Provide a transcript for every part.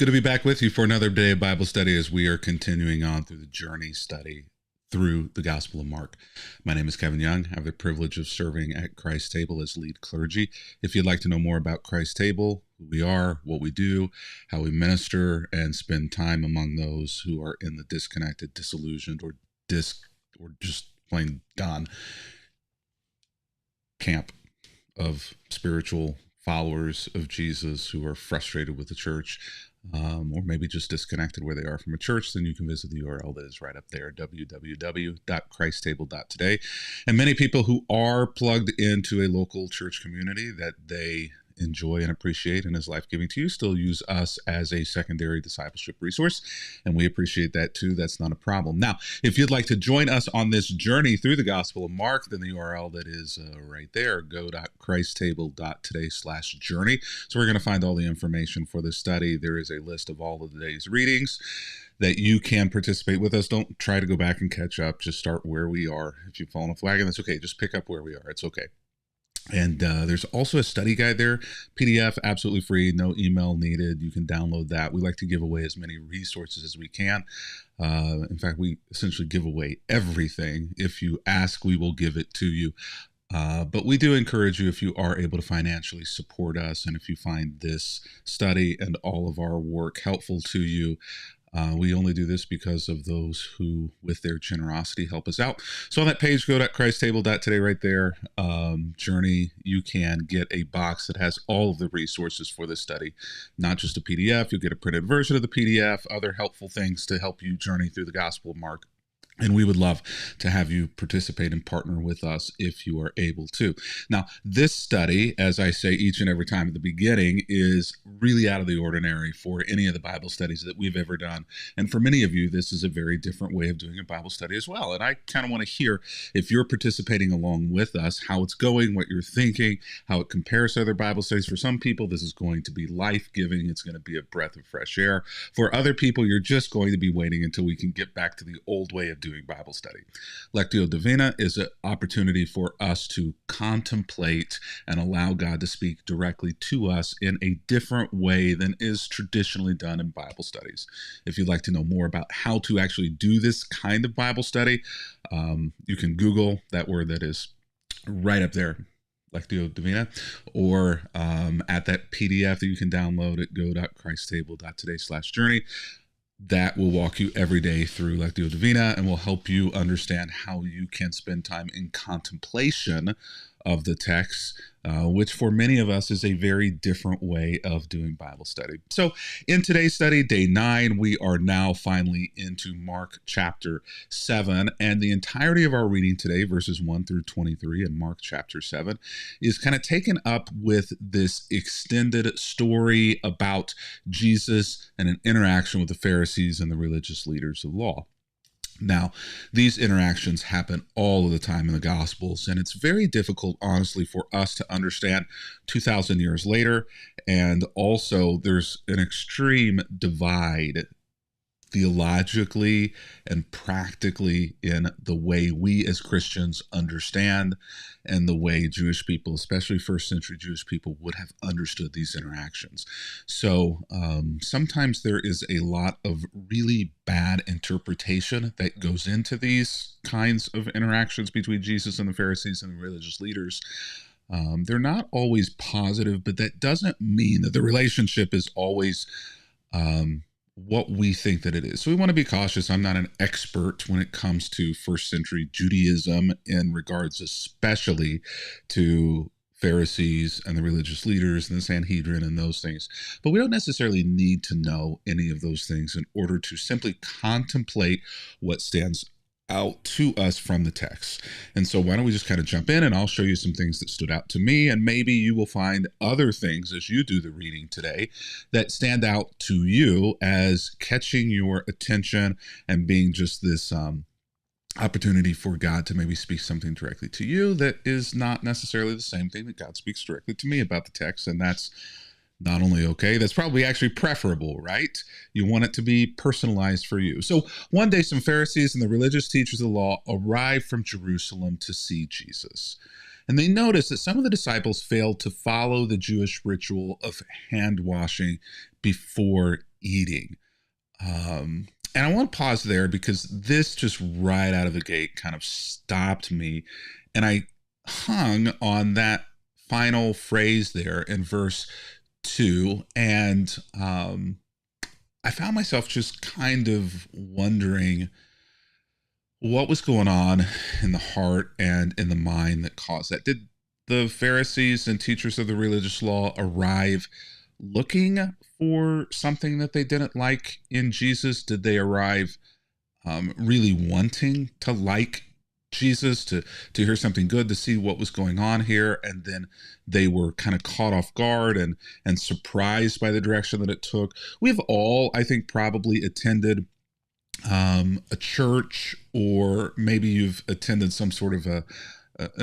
Good to be back with you for another day of Bible study as we are continuing on through the journey study through the Gospel of Mark. My name is Kevin Young. I have the privilege of serving at Christ's Table as lead clergy. If you'd like to know more about Christ's Table, who we are, what we do, how we minister, and spend time among those who are in the disconnected, disillusioned, or just plain gone camp of spiritual followers of Jesus who are frustrated with the church, or maybe just disconnected where they are from a church, then you can visit the URL that is right up there, www.christstable.today. And many people who are plugged into a local church community that they enjoy and appreciate and is life-giving to you still use us as a secondary discipleship resource, and we appreciate that too. That's not a problem. Now, if you'd like to join us on this journey through the Gospel of Mark, then the URL that is right there, go.christstable.today/journey. So we're going to find all the information for the study. There is a list of all of the day's readings that you can participate with us. Don't try to go back and catch up. Just start where we are. If you've fallen off wagon, that's okay. Just pick up where we are. It's okay. And there's also a study guide there, PDF, absolutely free, no email needed. You can download that. We like to give away as many resources as we can. In fact, we essentially give away everything. If you ask, we will give it to you. But we do encourage you, if you are able to financially support us, and if you find this study and all of our work helpful to you, we only do this because of those who, with their generosity, help us out. So on that page, go.christstable.today right there, journey, you can get a box that has all of the resources for this study, not just a PDF. You'll get a printed version of the PDF, other helpful things to help you journey through the Gospel of Mark. And we would love to have you participate and partner with us if you are able to. Now, this study, as I say each and every time at the beginning, is really out of the ordinary for any of the Bible studies that we've ever done. And for many of you, this is a very different way of doing a Bible study as well. And I kind of want to hear, if you're participating along with us, how it's going, what you're thinking, how it compares to other Bible studies. For some people, this is going to be life-giving. It's going to be a breath of fresh air. For other people, you're just going to be waiting until we can get back to the old way of doing Bible study. Lectio Divina is an opportunity for us to contemplate and allow God to speak directly to us in a different way than is traditionally done in Bible studies. If you'd like to know more about how to actually do this kind of Bible study, you can Google that word that is right up there, Lectio Divina, or at that PDF that you can download at go.christstable.today/journey. That will walk you every day through Lectio Divina and will help you understand how you can spend time in contemplation of the text, which for many of us is a very different way of doing Bible study. So in today's study, day 9, we are now finally into Mark chapter 7, and the entirety of our reading today, verses 1 through 23 in Mark chapter 7, is kind of taken up with this extended story about Jesus and an interaction with the Pharisees and the religious leaders of law. Now, these interactions happen all of the time in the Gospels, and it's very difficult, honestly, for us to understand 2,000 years later. And also, there's an extreme divide theologically and practically in the way we as Christians understand and the way Jewish people, especially first century Jewish people, would have understood these interactions. So sometimes there is a lot of really bad interpretation that goes into these kinds of interactions between Jesus and the Pharisees and the religious leaders. They're not always positive, but that doesn't mean that the relationship is always what we think that it is. So we want to be cautious. I'm not an expert when it comes to first century Judaism in regards especially to Pharisees and the religious leaders and the Sanhedrin and those things. But we don't necessarily need to know any of those things in order to simply contemplate what stands out to us from the text. And so why don't we just kind of jump in, and I'll show you some things that stood out to me, and maybe you will find other things as you do the reading today that stand out to you as catching your attention and being just this opportunity for God to maybe speak something directly to you that is not necessarily the same thing that God speaks directly to me about the text. And that's not only okay, that's probably actually preferable, right? You want it to be personalized for you. So one day, some Pharisees and the religious teachers of the law arrived from Jerusalem to see Jesus. And they noticed that some of the disciples failed to follow the Jewish ritual of hand washing before eating. And I want to pause there because this just right out of the gate kind of stopped me. And I hung on that final phrase there in verse 2. And I found myself just kind of wondering what was going on in the heart and in the mind that caused that. Did the Pharisees and teachers of the religious law arrive looking for something that they didn't like in Jesus? Did they arrive really wanting to like Jesus, to hear something good, to see what was going on here, and then they were kind of caught off guard and surprised by the direction that it took? We've all, I think, probably attended a church, or maybe you've attended some sort of an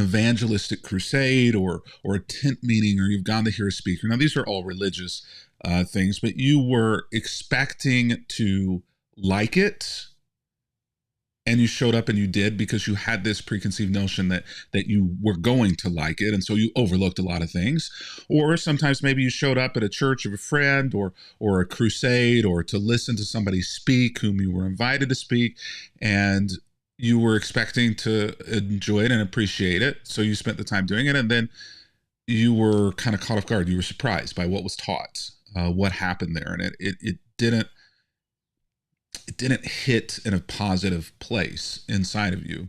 evangelistic crusade, or a tent meeting, or you've gone to hear a speaker. Now, these are all religious things, but you were expecting to like it, and you showed up and you did because you had this preconceived notion that you were going to like it, and so you overlooked a lot of things. Or sometimes maybe you showed up at a church of a friend, or a crusade, or to listen to somebody speak whom you were invited to speak, and you were expecting to enjoy it and appreciate it, so you spent the time doing it, and then you were kind of caught off guard. You were surprised by what was taught, what happened there, and it didn't hit in a positive place inside of you.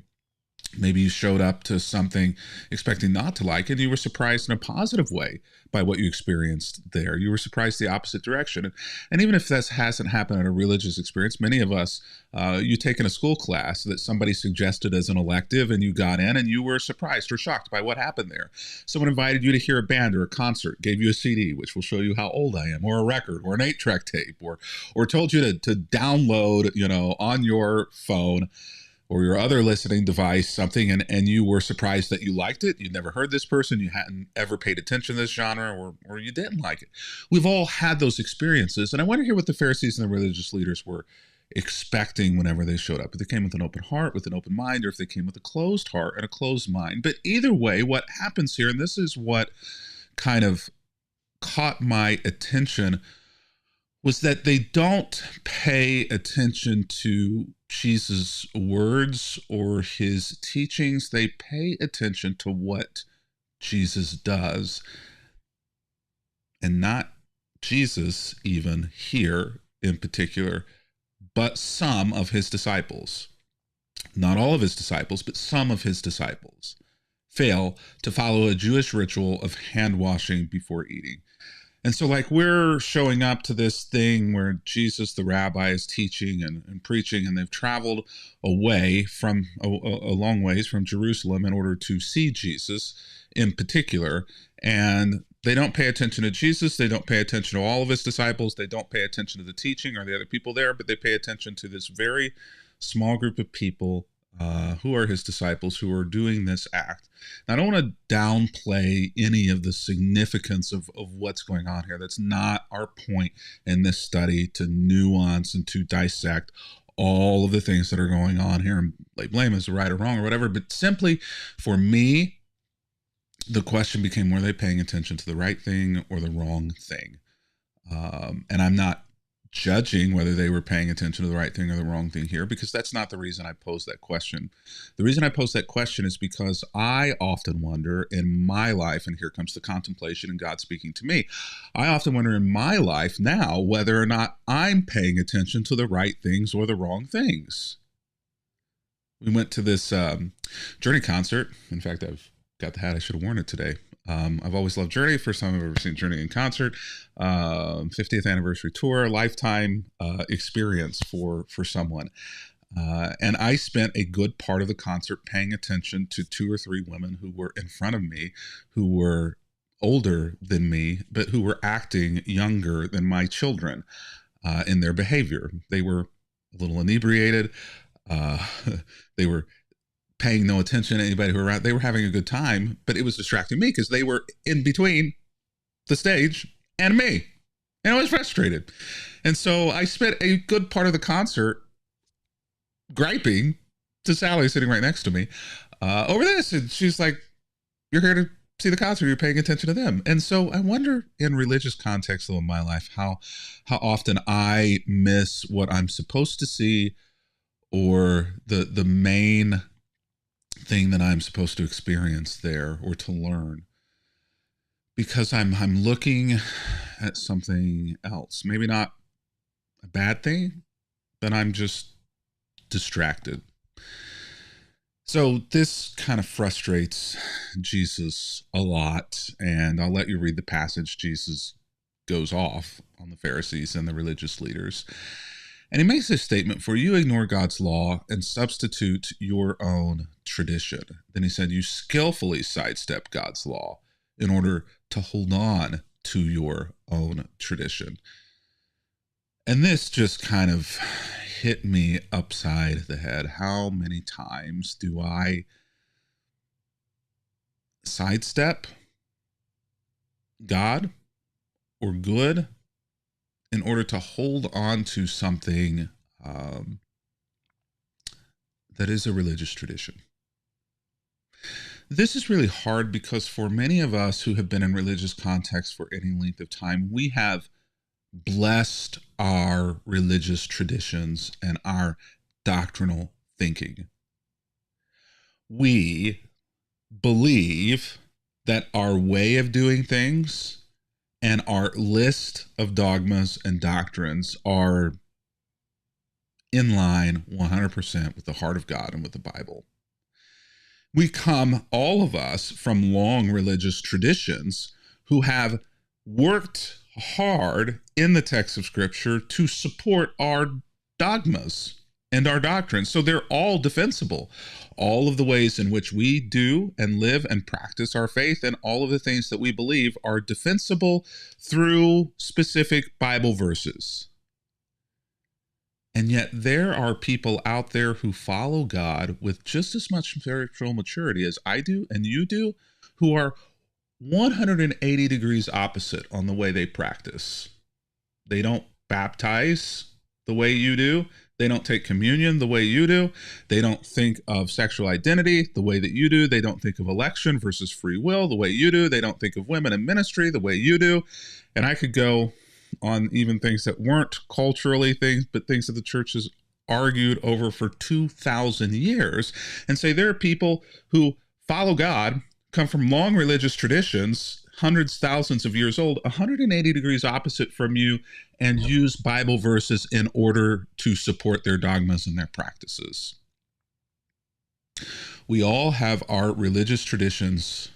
Maybe you showed up to something expecting not to like it, and you were surprised in a positive way by what you experienced there. You were surprised the opposite direction. And even if this hasn't happened in a religious experience, many of us, you take in a school class that somebody suggested as an elective, and you got in and you were surprised or shocked by what happened there. Someone invited you to hear a band or a concert, gave you a CD, which will show you how old I am, or a record, or an 8-track tape, or told you to download, on your phone or your other listening device something, and you were surprised that you liked it. You'd never heard this person, you hadn't ever paid attention to this genre, or you didn't like it. We've all had those experiences, and I wonder here what the Pharisees and the religious leaders were expecting whenever they showed up. If they came with an open heart, with an open mind, or if they came with a closed heart and a closed mind. But either way, what happens here, and this is what kind of caught my attention, was that they don't pay attention to Jesus' words or his teachings. They pay attention to what Jesus does, and not Jesus even here in particular, but some of his disciples. Not all of his disciples, but some of his disciples fail to follow a Jewish ritual of hand washing before eating. And so, like, we're showing up to this thing where Jesus, the rabbi, is teaching and preaching, and they've traveled away from a long ways from Jerusalem in order to see Jesus in particular. And they don't pay attention to Jesus. They don't pay attention to all of his disciples. They don't pay attention to the teaching or the other people there, but they pay attention to this very small group of people who are his disciples, who are doing this act. Now, I don't want to downplay any of the significance of what's going on here. That's not our point in this study, to nuance and to dissect all of the things that are going on here and lay blame as right or wrong or whatever. But simply, for me, the question became, were they paying attention to the right thing or the wrong thing? And I'm not judging whether they were paying attention to the right thing or the wrong thing here, because that's not the reason I posed that question. The reason I posed that question is because I often wonder in my life, and here comes the contemplation and God speaking to me, I often wonder in my life now whether or not I'm paying attention to the right things or the wrong things. We went to this Journey concert. In fact, I've got the hat. I should have worn it today. I've always loved Journey. First time I've ever seen Journey in concert. 50th anniversary tour, lifetime experience for someone. And I spent a good part of the concert paying attention to 2 or 3 women who were in front of me, who were older than me, but who were acting younger than my children in their behavior. They were a little inebriated. They were paying no attention to anybody who were around. They were having a good time, but it was distracting me because they were in between the stage and me. And I was frustrated. And so I spent a good part of the concert griping to Sally, sitting right next to me, over this. And she's like, You're here to see the concert. You're paying attention to them. And so I wonder, in religious context though in my life, how often I miss what I'm supposed to see, or the main thing that I'm supposed to experience there or to learn, because I'm looking at something else. Maybe not a bad thing, but I'm just distracted. So this kind of frustrates Jesus a lot, and I'll let you read the passage. Jesus goes off on the Pharisees and the religious leaders, and he makes this statement: for you ignore God's law and substitute your own tradition. Then he said, you skillfully sidestep God's law in order to hold on to your own tradition. And this just kind of hit me upside the head. How many times do I sidestep God or good in order to hold on to something that is a religious tradition? This is really hard because for many of us who have been in religious context for any length of time, we have blessed our religious traditions and our doctrinal thinking. We believe that our way of doing things and our list of dogmas and doctrines are in line 100% with the heart of God and with the Bible. We come, all of us, from long religious traditions who have worked hard in the text of Scripture to support our dogmas and our doctrines. So they're all defensible. All of the ways in which we do and live and practice our faith and all of the things that we believe are defensible through specific Bible verses. And yet there are people out there who follow God with just as much spiritual maturity as I do and you do, who are 180 degrees opposite on the way they practice. They don't baptize the way you do. They don't take communion the way you do. They don't think of sexual identity the way that you do. They don't think of election versus free will the way you do. They don't think of women in ministry the way you do. And I could go on even things that weren't culturally things, but things that the church has argued over for 2,000 years, and say there are people who follow God, come from long religious traditions, hundreds, thousands of years old, 180 degrees opposite from you, and use Bible verses in order to support their dogmas and their practices. We all have our religious traditions,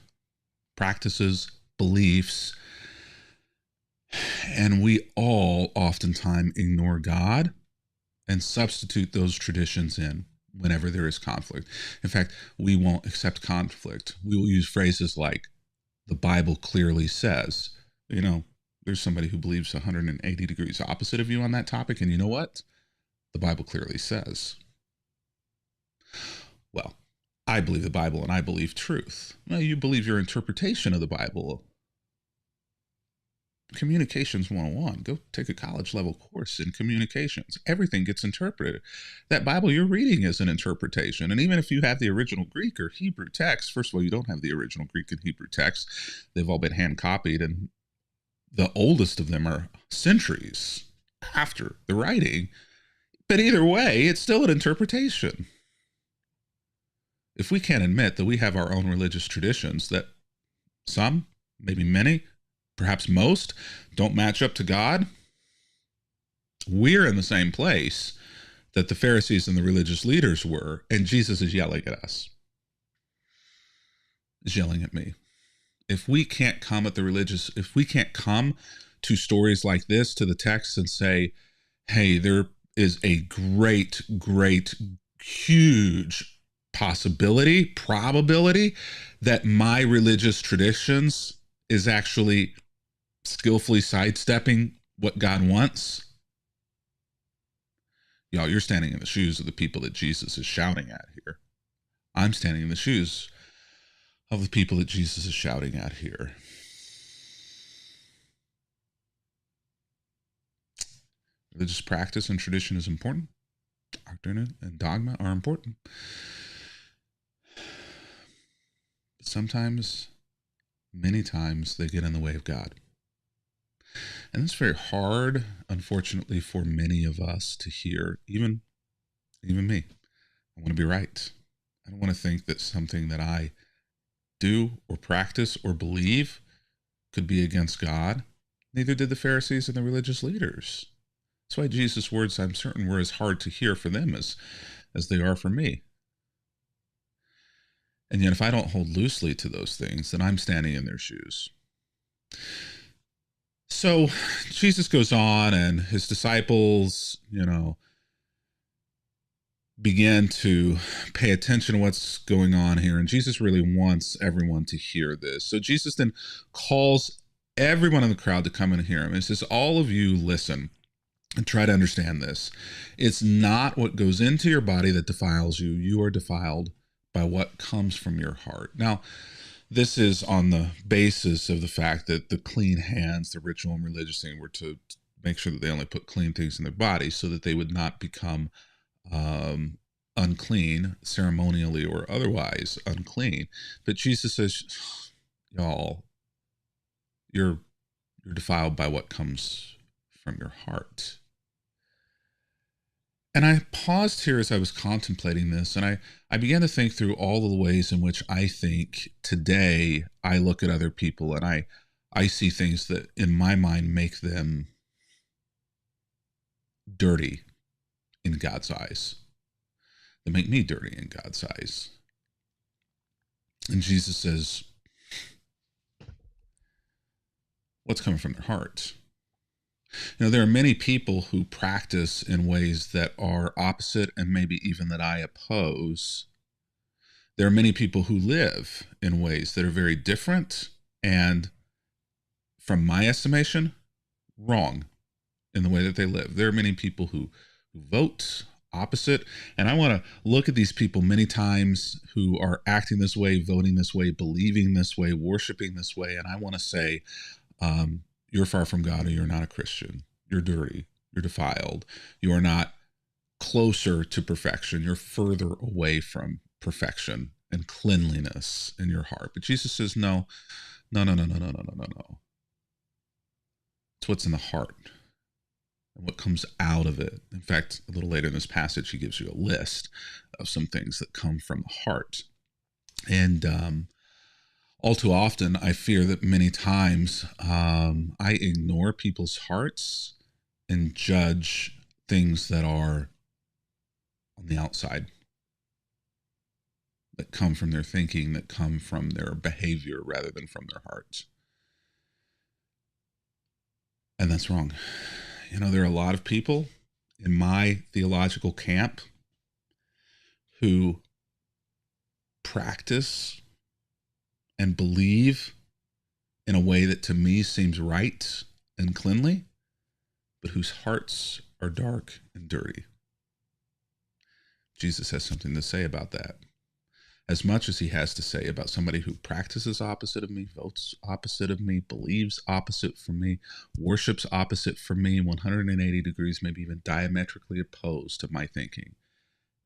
practices, beliefs, and we all oftentimes ignore God and substitute those traditions in whenever there is conflict. In fact, we won't accept conflict. We will use phrases like, the Bible clearly says. You know, there's somebody who believes 180 degrees opposite of you on that topic, and you know what? The Bible clearly says. Well, I believe the Bible and I believe truth. Well, you believe your interpretation of the Bible. Communications 101. Go take a college level course in communications. Everything gets interpreted. That Bible you're reading is an interpretation. And even if you have the original Greek or Hebrew text, first of all, you don't have the original Greek and Hebrew text. They've all been hand copied, and the oldest of them are centuries after the writing. But either way, it's still an interpretation. If we can't admit that we have our own religious traditions that some, maybe many, perhaps most, don't match up to God, we're in the same place that the Pharisees and the religious leaders were, and Jesus is yelling at us. Is yelling at me. If we can't come to stories like this, to the text, and say, hey, there is a great, huge probability that my religious traditions is actually skillfully sidestepping what God wants. Y'all, you're standing in the shoes of the people that Jesus is shouting at here. I'm standing in the shoes of the people that Jesus is shouting at here. Religious practice and tradition is important. Doctrine and dogma are important. sometimes, many times, they get in the way of God. And it's very hard, unfortunately, for many of us to hear, even me. I want to be right. I don't want to think that something that I do or practice or believe could be against God. Neither did the Pharisees and the religious leaders. That's why Jesus' words, I'm certain, were as hard to hear for them as they are for me. And yet, if I don't hold loosely to those things, then I'm standing in their shoes. So Jesus goes on, and his disciples, begin to pay attention to what's going on here. And Jesus really wants everyone to hear this. So Jesus then calls everyone in the crowd to come and hear him. He says, all of you listen and try to understand this. It's not what goes into your body that defiles you. You are defiled by what comes from your heart. Now, this is on the basis of the fact that the clean hands, the ritual and religious thing, were to make sure that they only put clean things in their body so that they would not become unclean, ceremonially or otherwise unclean. But Jesus says, y'all, you're defiled by what comes from your heart. And I paused here as I was contemplating this, and I began to think through all of the ways in which I think today I look at other people and I see things that in my mind make them dirty in God's eyes. They make me dirty in God's eyes. And Jesus says, what's coming from their heart? There are many people who practice in ways that are opposite and maybe even that I oppose. There are many people who live in ways that are very different and, from my estimation, wrong in the way that they live. There are many people who vote opposite, and I want to look at these people many times who are acting this way, voting this way, believing this way, worshiping this way, and I want to say, you're far from God, or you're not a Christian. You're dirty. You're defiled. You are not closer to perfection. You're further away from perfection and cleanliness in your heart. But Jesus says, no. It's what's in the heart and what comes out of it. In fact, a little later in this passage, he gives you a list of some things that come from the heart. And all too often, I fear that many times I ignore people's hearts and judge things that are on the outside, that come from their thinking, that come from their behavior rather than from their hearts. And that's wrong. There are a lot of people in my theological camp who practice and believe in a way that to me seems right and cleanly, but whose hearts are dark and dirty. Jesus has something to say about that. As much as he has to say about somebody who practices opposite of me, votes opposite of me, believes opposite from me, worships opposite from me, 180 degrees, maybe even diametrically opposed to my thinking.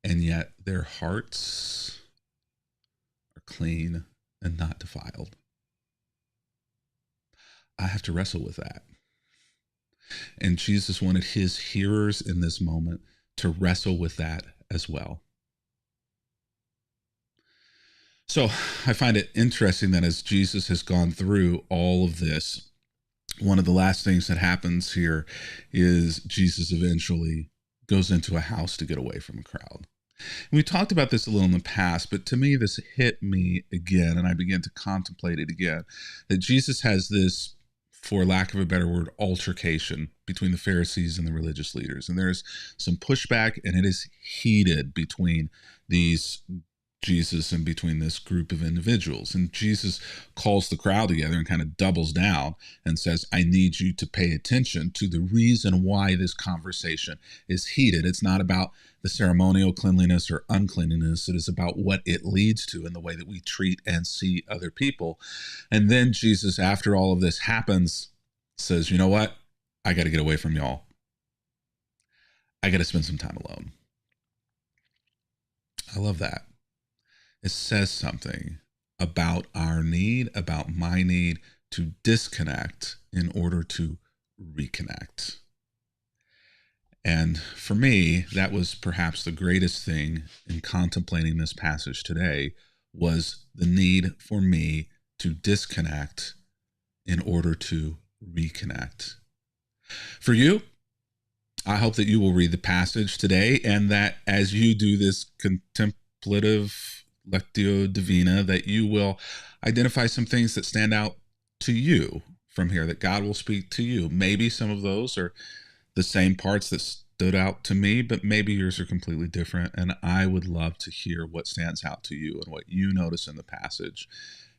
And yet their hearts are clean and not defiled. I have to wrestle with that. And Jesus wanted his hearers in this moment to wrestle with that as well. So I find it interesting that as Jesus has gone through all of this, one of the last things that happens here is Jesus eventually goes into a house to get away from a crowd. And we talked about this a little in the past, but to me, this hit me again, and I began to contemplate it again, that Jesus has this, for lack of a better word, altercation between the Pharisees and the religious leaders. And there's some pushback, and it is heated between these Jesus and between this group of individuals. And Jesus calls the crowd together and kind of doubles down and says, I need you to pay attention to the reason why this conversation is heated. It's not about the ceremonial cleanliness or uncleanliness. It is about what it leads to in the way that we treat and see other people. And then Jesus, after all of this happens, says, you know what? I got to get away from y'all. I got to spend some time alone. I love that. It says something about our need, about my need to disconnect in order to reconnect. And for me, that was perhaps the greatest thing in contemplating this passage today, was the need for me to disconnect in order to reconnect. For you, I hope that you will read the passage today, and that as you do this contemplative lectio divina, that you will identify some things that stand out to you from here, that God will speak to you. Maybe some of those are the same parts that stood out to me, but maybe yours are completely different. And I would love to hear what stands out to you and what you notice in the passage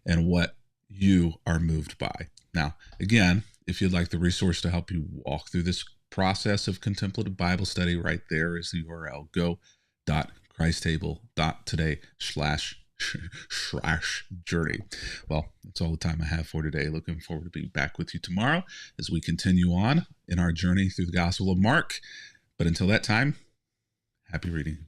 and what you are moved by. Now, again, if you'd like the resource to help you walk through this process of contemplative Bible study, right there is the URL, go.christstable.today/journey. Well, that's all the time I have for today. Looking forward to being back with you tomorrow as we continue on in our journey through the Gospel of Mark. But until that time, happy reading.